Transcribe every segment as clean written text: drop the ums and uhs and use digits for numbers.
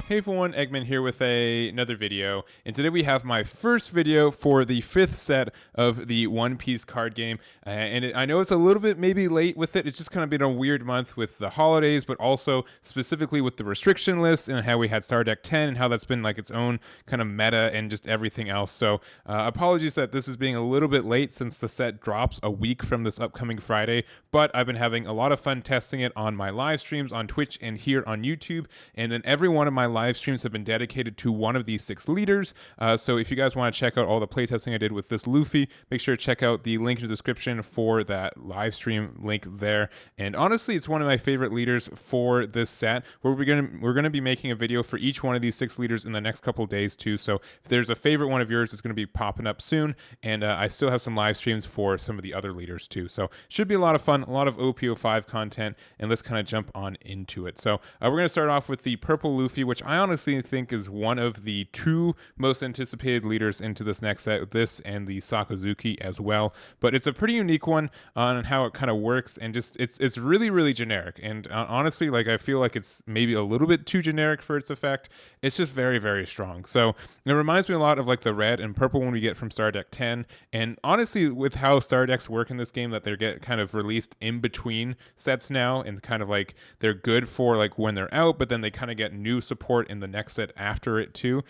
Hey everyone, Eggman here with another video, and today we have my first video for the 5th set of the One Piece card game, I know it's a little bit maybe late with it. It's just kind of been a weird month with the holidays, but also specifically with the restriction list and how we had Star Deck 10 and how that's been like its own kind of meta and just everything else. So apologies that this is being a little bit late since the set drops a week from this upcoming Friday, but I've been having a lot of fun testing it on my live streams on Twitch and here on YouTube, and then every one of my live streams have been dedicated to one of these 6 leaders. So if you guys want to check out all the playtesting I did with this Luffy, make sure to check out the link in the description for that live stream link there. And honestly, it's one of my favorite leaders for this set. We're gonna be making a video for each one of these 6 leaders in the next couple days too. So if there's a favorite one of yours, it's gonna be popping up soon. And I still have some live streams for some of the other leaders too. So should be a lot of fun, a lot of OP05 content, and let's kind of jump on into it. So we're gonna start off with the purple Luffy, which I honestly think is one of the 2 most anticipated leaders into this next set, this and the Sakazuki as well. But it's a pretty unique one on how it kind of works, and just it's really generic. And honestly, like, I feel like it's maybe a little bit too generic for its effect. It's just very strong. So it reminds me a lot of like the red and purple one we get from Star Deck 10. And honestly, with how Star Decks work in this game, that they get kind of released in between sets now, and kind of like they're good for like when they're out, but then they kind of get new support in the next set after it too.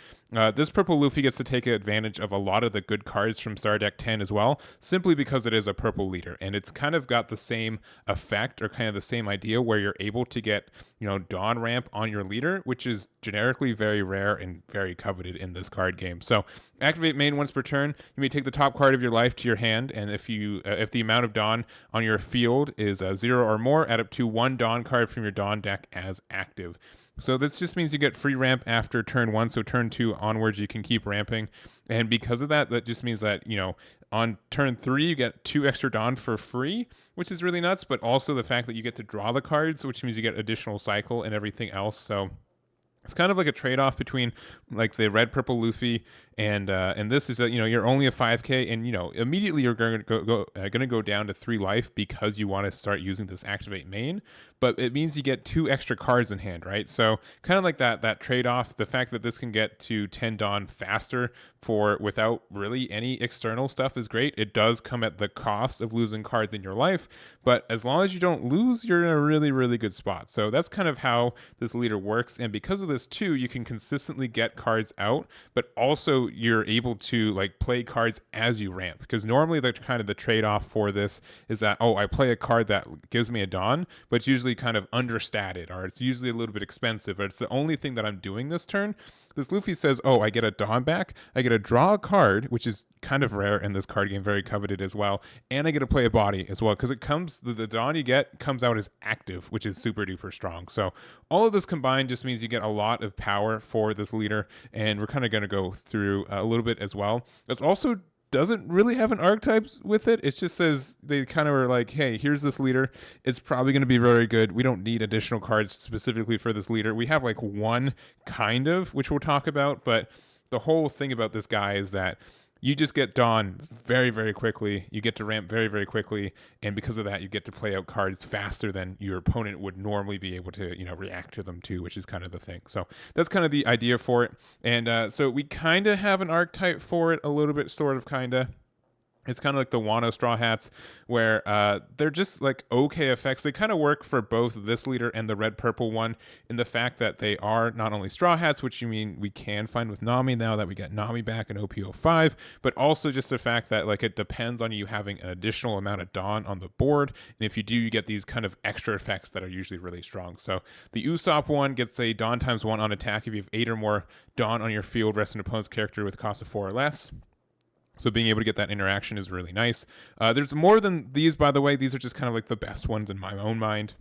This purple Luffy gets to take advantage of a lot of the good cards from Star Deck 10 as well, simply because it is a purple leader, and it's kind of got the same effect, or kind of the same idea, where you're able to get, you know, Dawn Ramp on your leader, which is generically very rare and very coveted in this card game. So activate main once per turn. You may take the top card of your life to your hand, and if the amount of Dawn on your field is 0 or more, add up to 1 Dawn card from your Dawn deck as active. So this just means you get free ramp after turn 1, so turn 2 onwards you can keep ramping. And because of that, that just means that, you know, on turn 3 you get 2 extra Dawn for free, which is really nuts, but also the fact that you get to draw the cards, which means you get additional cycle and everything else. So it's kind of like a trade-off between like the red purple Luffy and this is you know, you're only a 5k, and you know, immediately you're going to go down to 3 life because you want to start using this activate main, but it means you get 2 extra cards in hand, right? So kind of like that trade-off. The fact that this can get to 10 Dawn faster without really any external stuff is great. It does come at the cost of losing cards in your life, but as long as you don't lose, you're in a really good spot. So that's kind of how this leader works, and because of this too, you can consistently get cards out, but also you're able to like play cards as you ramp, because normally the kind of the trade-off for this is that, oh, I play a card that gives me a Dawn, but it's usually kind of understated, or it's usually a little bit expensive, but it's the only thing that I'm doing this turn. This Luffy says, oh, I get a Dawn back, I get to draw a card, which is kind of rare in this card game, very coveted as well, and I get to play a body as well, because it comes, the Dawn you get comes out as active, which is super duper strong. So all of this combined just means you get a lot of power for this leader, and we're kind of going to go through a little bit as well. It's also doesn't really have an archetypes with it. It just says they kind of are like, hey, here's this leader. It's probably going to be very good. We don't need additional cards specifically for this leader. We have like one kind of, which we'll talk about, but the whole thing about this guy is that you just get Dawn very quickly. You get to ramp very quickly, and because of that, you get to play out cards faster than your opponent would normally be able to, you know, react to them too, which is kind of the thing. So that's kind of the idea for it. And so we kind of have an archetype for it, a little bit, sort of, kind of. It's kind of like the Wano Straw Hats, where they're just like okay effects. They kind of work for both this leader and the red purple one, in the fact that they are not only Straw Hats, which you mean we can find with Nami now that we get Nami back in OP05, but also just the fact that like it depends on you having an additional amount of Dawn on the board, and if you do, you get these kind of extra effects that are usually really strong. So the Usopp one gets a Dawn ×1 on attack if you have 8 or more Dawn on your field, rest an opponent's character with a cost of 4 or less. So being able to get that interaction is really nice. There's more than these, by the way. These are just kind of like the best ones in my own mind.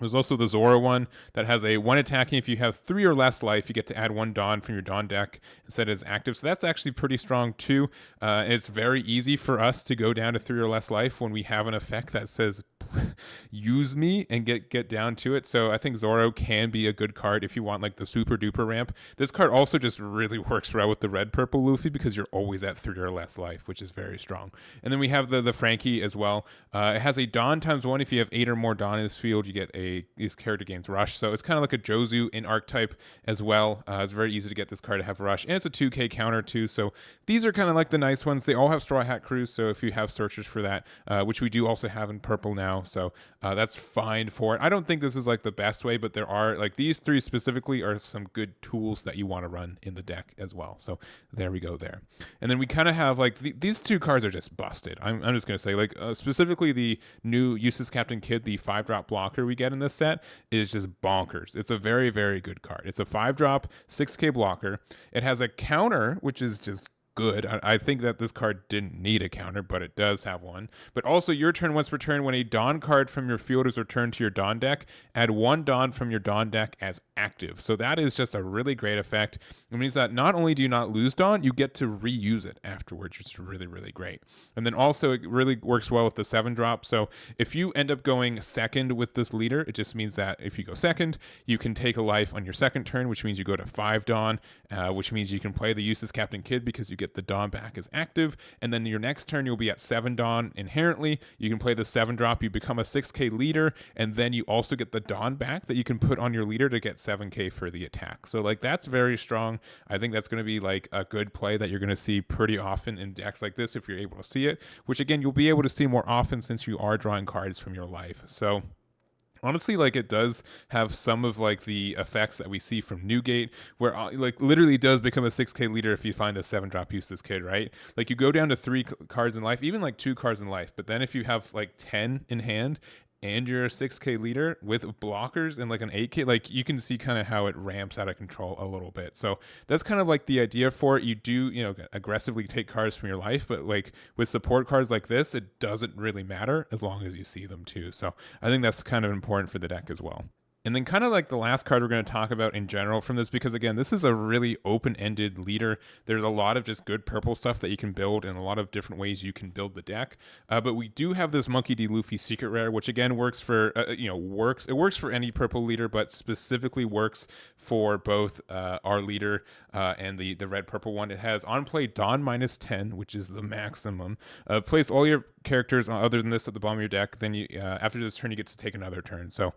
There's also the Zoro one that has a 1 attacking. If you have 3 or less life, you get to add 1 Dawn from your Dawn deck instead as active. So that's actually pretty strong too. And it's very easy for us to go down to 3 or less life when we have an effect that says use me and get down to it. So I think Zoro can be a good card if you want like the super duper ramp. This card also just really works well with the red purple Luffy because you're always at 3 or less life, which is very strong. And then we have the Frankie as well. It has a Dawn ×1. If you have 8 or more Dawn in this field, you get a this character gains rush. So it's kind of like a Jozu in archetype as well. It's very easy to get this card to have rush, and it's a 2k counter too. So these are kind of like the nice ones. They all have Straw Hat Crews, so if you have searchers for that, which we do also have in purple now, so that's fine for it. I don't think this is like the best way, but there are like these three specifically are some good tools that you want to run in the deck as well. So there we go there. And then we kind of have like these two cards are just busted. I'm just gonna say like specifically the new Useless Captain Kid, the 5-drop blocker we get in this set is just bonkers. It's a very, very good card. It's a 5-drop 6k blocker. It has a counter, which is just good. I think that this card didn't need a counter, but it does have one. But also, your turn once per turn, when a Dawn card from your field is returned to your Dawn deck, add 1 Dawn from your Dawn deck as active. So that is just a really great effect. It means that not only do you not lose Dawn, you get to reuse it afterwards, which is really, really great. And then also, it really works well with the 7-drop. So if you end up going second with this leader, it just means that if you go second, you can take a life on your second turn, which means you go to 5 Dawn, which means you can play the Useless Captain Kid because you get the Dawn back as active, and then your next turn you'll be at 7 Dawn inherently. You can play the 7-drop, you become a 6k leader, and then you also get the Dawn back that you can put on your leader to get 7k for the attack. So like that's very strong. I think that's going to be like a good play that you're going to see pretty often in decks like this if you're able to see it, which again you'll be able to see more often since you are drawing cards from your life. So honestly, like it does have some of like the effects that we see from Newgate, where like literally does become a 6k leader if you find a 7-drop Useless Kid, right? Like you go down to 3 cards in life, even like 2 cards in life, but then if you have like 10 in hand and you're a 6k leader with blockers and like an 8k, like you can see kind of how it ramps out of control a little bit. So that's kind of like the idea for it. You do, you know, aggressively take cards from your life, but like with support cards like this, it doesn't really matter as long as you see them too. So I think that's kind of important for the deck as well. And then kind of like the last card we're going to talk about in general from this, because again, this is a really open-ended leader. There's a lot of just good purple stuff that you can build and a lot of different ways you can build the deck. But we do have this Monkey D. Luffy secret rare, which again works for, it works for any purple leader, but specifically works for both our leader and the red-purple one. It has on play Dawn -10, which is the maximum. Place all your characters other than this at the bottom of your deck. Then you after this turn, you get to take another turn. So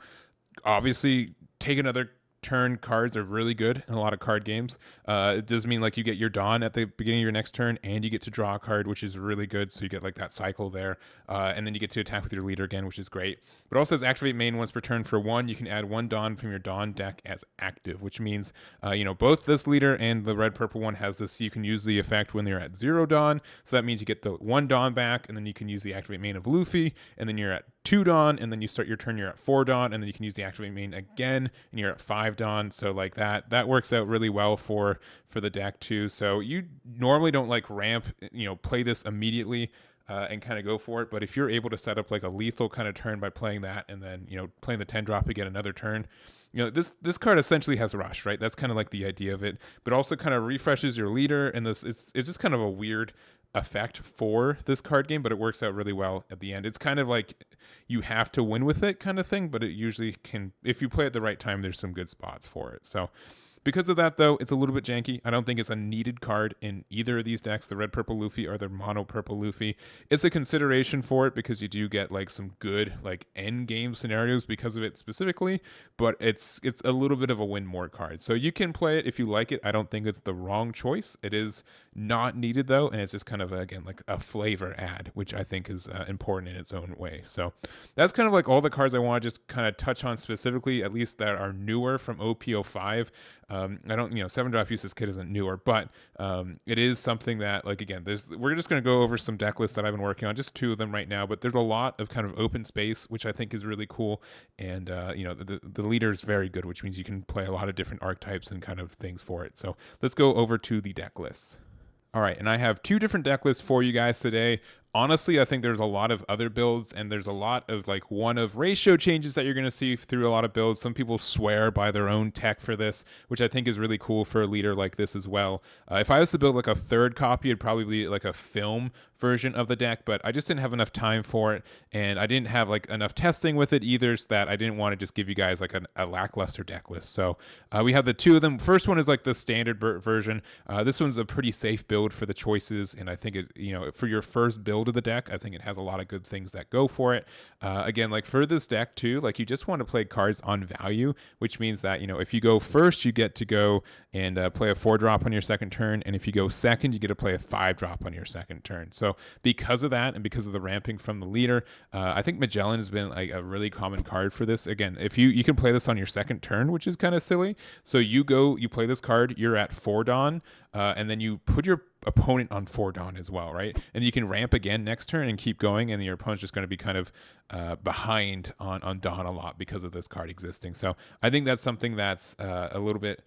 obviously, take another turn cards are really good in a lot of card games. It does mean like you get your Dawn at the beginning of your next turn and you get to draw a card, which is really good. So you get like that cycle there. And then you get to attack with your leader again, which is great. But also says activate main once per turn for 1. You can add 1 Dawn from your Dawn deck as active, which means, both this leader and the red purple one has this. You can use the effect when you're at 0 Dawn. So that means you get the 1 Dawn back, and then you can use the activate main of Luffy, and then you're at 2 Dawn, and then you start your turn, you're at 4 Dawn, and then you can use the activate main again, and you're at 5 Dawn. So like that works out really well for the deck too. So you normally don't like ramp, play this immediately and kind of go for it. But if you're able to set up like a lethal kind of turn by playing that, and then playing the 10-drop to get another turn, this card essentially has rush, right? That's kind of like the idea of it, but also kind of refreshes your leader, and it's just kind of a weird effect for this card game, but it works out really well at the end. It's kind of like you have to win with it kind of thing, but it usually can, if you play at the right time, there's some good spots for it. So because of that, though, it's a little bit janky. I don't think it's a needed card in either of these decks, the red purple Luffy or the mono purple Luffy. It's a consideration for it because you do get like some good like end game scenarios because of it specifically, but it's a little bit of a win more card. So you can play it if you like it. I don't think it's the wrong choice. It is not needed though, and it's just kind of again like a flavor add, which I think is important in its own way. So that's kind of like all the cards I want to just kind of touch on specifically, at least that are newer from OP05. I don't, 7-drop Useless Kid isn't newer, but it is something that, like, again, we're just going to go over some deck lists that I've been working on, just 2 of them right now, but there's a lot of kind of open space, which I think is really cool. And, the leader is very good, which means you can play a lot of different archetypes and kind of things for it. So let's go over to the deck lists. All right, and I have 2 different deck lists for you guys today. Honestly, I think there's a lot of other builds, and there's a lot of like one of ratio changes that you're going to see through a lot of builds. Some people swear by their own tech for this, which I think is really cool for a leader like this as well. If I was to build like a 3rd copy, it'd probably be like a film version of the deck, but I just didn't have enough time for it, and I didn't have like enough testing with it either, so that I didn't want to just give you guys like a lackluster deck list. So we have the 2 of them. First one is like the standard version. This one's a pretty safe build for the choices, and I think it, for your first build build of the deck. I think it has a lot of good things that go for it. Again, like for this deck too, like you just want to play cards on value, which means that, you know, if you go first, you get to go and play a 4-drop on your second turn. And if you go second, you get to play a 5-drop on your second turn. So because of that, and because of the ramping from the leader, I think Magellan has been like a really common card for this. Again, if you can play this on your second turn, which is kind of silly. So you play this card, you're at 4 Dawn, and then you put your opponent on 4 Dawn as well, right? And you can ramp again next turn and keep going, and your opponent's just going to be kind of behind on Dawn a lot because of this card existing. So I think that's something that's a little bit,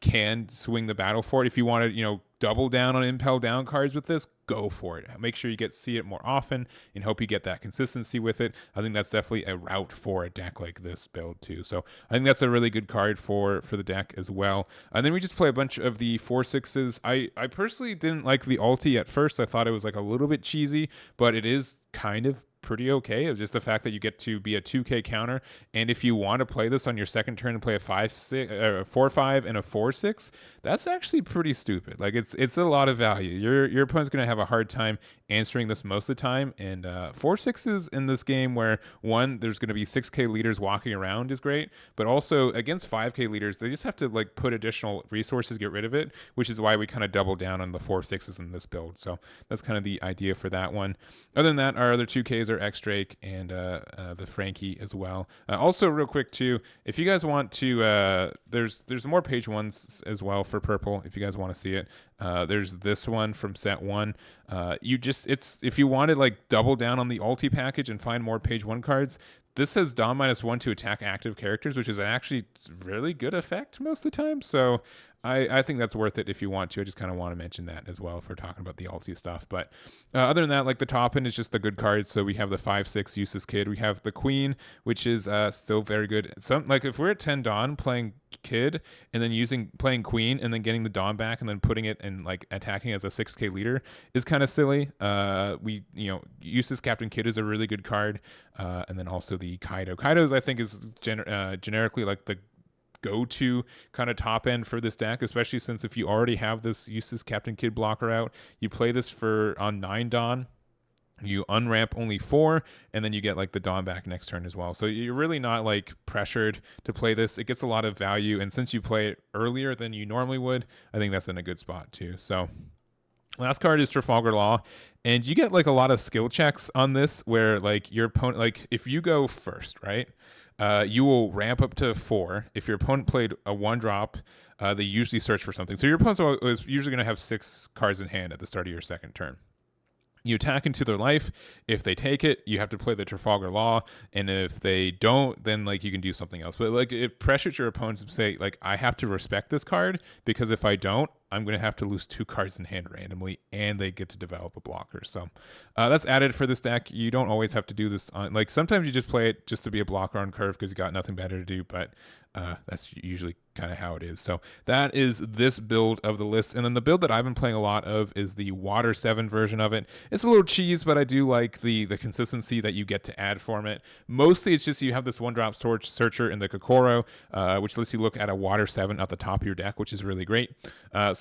can swing the battle for it. If you want to, double down on impel down cards with this, go for it. Make sure you see it more often and hope you get that consistency with it. I think that's definitely a route for a deck like this build too. So I think that's a really good card for the deck as well. And then we just play a bunch of the 4/6s. I personally didn't like the ulti at first. I thought it was like a little bit cheesy, but it is kind of pretty okay. It was just the fact that you get to be a 2k counter, and if you want to play this on your second turn and play a 4/5 and a 4/6, that's actually pretty stupid. Like it's a lot of value. Your opponent's gonna have a hard time answering this most of the time, and 4/6s in this game, where one, there's gonna be 6k leaders walking around, is great, but also against 5k leaders, they just have to like put additional resources, get rid of it, which is why we kind of double down on the 4/6s in this build. So that's kind of the idea for that one. Other than that, our other 2ks are X-Drake and the Frankie as well. Also, real quick too, if you guys want to, there's more page ones as well for purple. If you guys want to see it, there's this one from set 1. If you want to like double down on the ulti package and find more page 1 cards, this has Dawn -1 to attack active characters, which is actually really good effect most of the time. So I think that's worth it if you want to. I just kind of want to mention that as well if we're talking about the ulti stuff. But other than that, like the top end is just the good cards. So we have the 5/6 useless kid. We have the queen, which is still very good. Like if we're at 10 Dawn playing kid and then playing queen and then getting the Dawn back and then putting it and like attacking as a 6k leader is kind of silly. Useless Captain Kid is a really good card. And then also the Kaido. Kaido's I think is generically like the go-to kind of top end for this deck, especially since if you already have this useless Captain Kid blocker out, you play this on 9 Dawn, you unramp only 4, and then you get like the Dawn back next turn as well. So you're really not like pressured to play this. It gets a lot of value, and since you play it earlier than you normally would, I think that's in a good spot too. So last card is Trafalgar Law, and you get like a lot of skill checks on this where like your opponent, like if you go first, right? You will ramp up to 4. If your opponent played a 1-drop, they usually search for something. So your opponent is usually going to have 6 cards in hand at the start of your second turn. You attack into their life. If they take it, you have to play the Trafalgar Law, and if they don't, then like you can do something else. But like it pressures your opponents to say like, I have to respect this card, because if I don't, I'm going to have to lose 2 cards in hand randomly, and they get to develop a blocker. So that's added for this deck. You don't always have to do this like sometimes you just play it just to be a blocker on curve because you got nothing better to do, but that's usually kind of how it is. So that is this build of the list. And then the build that I've been playing a lot of is the Water 7 version of it. It's a little cheese, but I do like the consistency that you get to add from it. Mostly it's just you have this 1-drop searcher in the Kokoro, which lets you look at a Water 7 at the top of your deck, which is really great.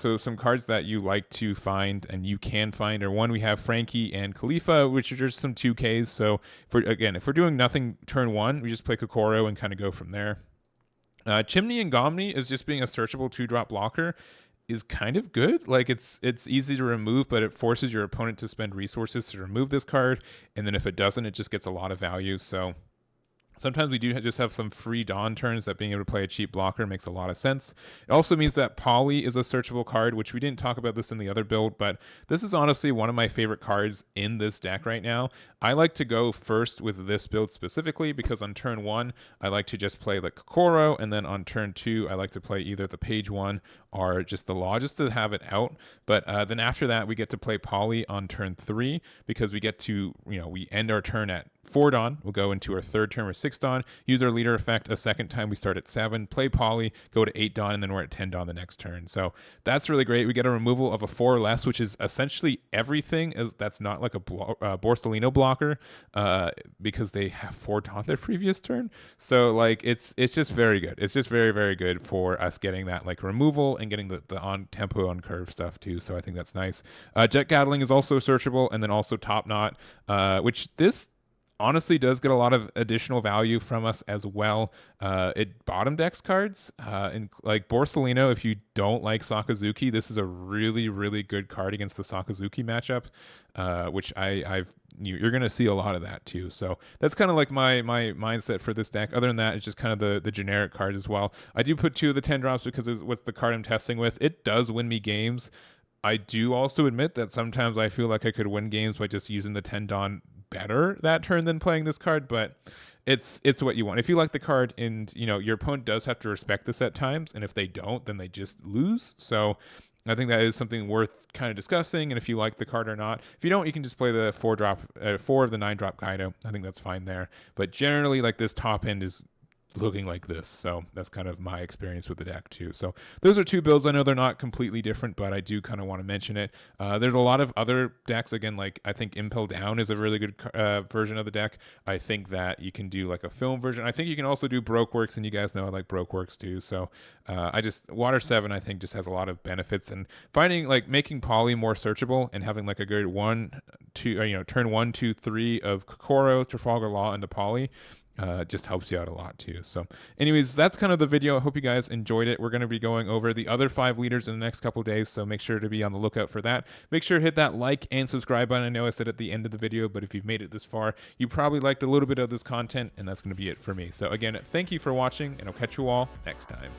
So some cards that you like to find and you can find are, one, we have Frankie and Khalifa, which are just some 2Ks. So if we're doing nothing turn 1, we just play Kokoro and kind of go from there. Chimney and Gomni is just being a searchable 2-drop blocker is kind of good. Like it's easy to remove, but it forces your opponent to spend resources to remove this card. And then if it doesn't, it just gets a lot of value. So sometimes we do just have some free Dawn turns that being able to play a cheap blocker makes a lot of sense. It also means that Polly is a searchable card, which we didn't talk about this in the other build, but this is honestly one of my favorite cards in this deck right now. I like to go first with this build specifically because on turn 1, I like to just play the Kokoro, and then on turn 2, I like to play either the page 1 or just the Law, just to have it out. But then after that, we get to play Polly on turn 3 because we get to, we end our turn at 4 Dawn. We'll go into our 3rd turn with 6 Dawn, use our leader effect a second time. We start at 7, play Poly, go to 8 Dawn, and then we're at 10 Dawn the next turn. So that's really great. We get a removal of a 4 or less, which is essentially everything that's not like a Borsalino blocker, because they have 4 Dawn their previous turn. So like it's just very good. It's just very, very good for us getting that like removal and getting the on tempo on curve stuff too. So I think that's nice. Jet Gatling is also searchable, and then also Top Knot, which this honestly does get a lot of additional value from us as well. It bottom decks cards, and like Borsalino, if you don't like Sakazuki, this is a really, really good card against the Sakazuki matchup, which you're going to see a lot of that too. So that's kind of like my mindset for this deck. Other than that, it's just kind of the generic cards as well. I do put 2 of the 10 drops because with the card I'm testing with, it does win me games. I do also admit that sometimes I feel like I could win games by just using the 10 Dawn better that turn than playing this card, but it's what you want. If you like the card, and your opponent does have to respect this at times, and if they don't, then they just lose. So I think that is something worth kind of discussing, and if you like the card or not. If you don't, you can just play the 4 of the 9 drop Kaido. I think that's fine there. But generally, like, this top end is looking like this, so that's kind of my experience with the deck too. So those are 2 builds. I know they're not completely different, but I do kind of want to mention it. There's a lot of other decks, again, like I think Impel Down is a really good version of the deck. I think that you can do like a film version. I think you can also do Brokeworks, and you guys know I like Brokeworks too. So Water 7 I think just has a lot of benefits, and finding like making Poly more searchable and having like a good turn 1, 2, 3 of Kokoro, Trafalgar Law into Poly just helps you out a lot too. So anyways, that's kind of the video. I hope you guys enjoyed it. We're going to be going over the other 5 leaders in the next couple of days, so make sure to be on the lookout for that. Make sure to hit that like and subscribe button. I know I said at the end of the video, but if you've made it this far, you probably liked a little bit of this content, and that's going to be it for me. So again, thank you for watching, and I'll catch you all next time.